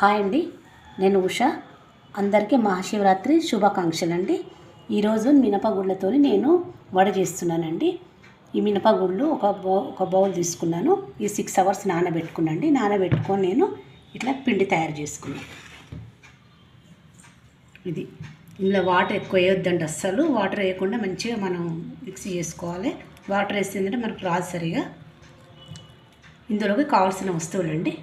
Hi అండి, నేను ఉషా. అందరికీ మహాశివరాత్రి శుభాకాంక్షలు అండి. ఈరోజు మినపగుళ్ళతో నేను వడ చేస్తున్నానండి. ఈ మినపగుళ్ళు ఒక బౌల్ తీసుకున్నాను. ఈ 6 hours నానబెట్టుకొని నేను ఇట్లా పిండి తయారు చేసుకున్నాను. ఇది ఇందులో వాటర్ ఎక్కువ వేయొద్దండి, అస్సలు వాటర్ వేయకుండా మంచిగా మనం మిక్సీ చేసుకోవాలి. వాటర్ వేసిందంటే మనకు రాదు సరిగా. ఇందులోకి కావాల్సిన వస్తువులండి: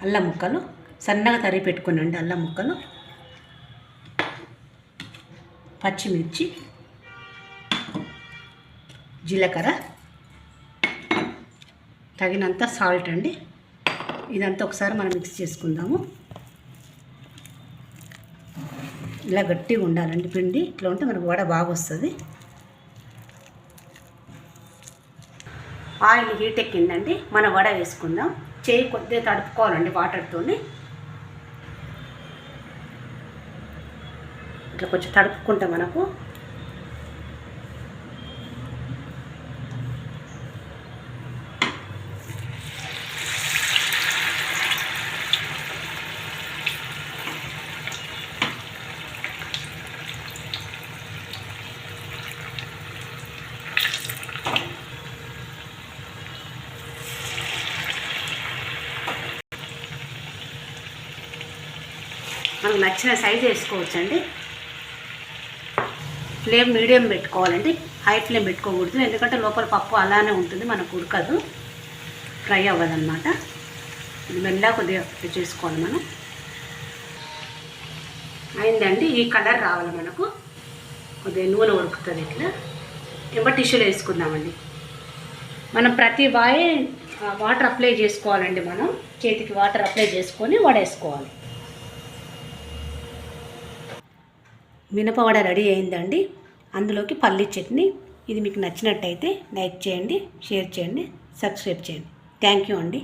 అల్లం ముక్కలు సన్నగా తరిగి పెట్టుకున్నాండి, అల్లం ముక్కలు, పచ్చిమిర్చి, జీలకర్ర, తగినంత సాల్ట్ అండి. ఇదంతా ఒకసారి మనం మిక్స్ చేసుకుందాము. ఇలా గట్టిగా ఉండాలండి పిండి. ఇట్లా ఉంటే మనకు వడ బాగా వస్తుంది. ఆయిల్ హీట్ ఎక్కిందండి, మన వడ వేసుకుందాం. చేయి కొద్దిగా తడుపుకోవాలండి వాటర్తో. ఇట్లా కొంచెం తడుపుకుంటే మనకు మనకు నచ్చిన సైజు వేసుకోవచ్చండి. ఫ్లేమ్ మీడియం పెట్టుకోవాలండి, హై ఫ్లేమ్ పెట్టుకోకూడదు. ఎందుకంటే లోపల పప్పు అలానే ఉంటుంది, మనకు ఉడకదు, ఫ్రై అవ్వదన్నమాట. ఇది మెల్లగా కొద్దిగా చేసుకోవాలి మనం. అయిందండి, ఈ కలర్ రావాలి మనకు. కొద్దిగా నూనె ఉడుకుతుంది. ఇట్లా ఎంబ టిష్యూలో వేసుకుందామండి. మనం ప్రతి వాటర్ అప్లై చేసుకోవాలండి. మనం చేతికి వాటర్ అప్లై చేసుకొని వడేసుకోవాలి. మినపవడ రెడీ అయిందండి. అందులోకి పల్లీ చట్నీ. ఇది మీకు నచ్చినట్టయితే లైక్ చేయండి, షేర్ చేయండి, సబ్స్క్రైబ్ చేయండి. థ్యాంక్ యూ అండి.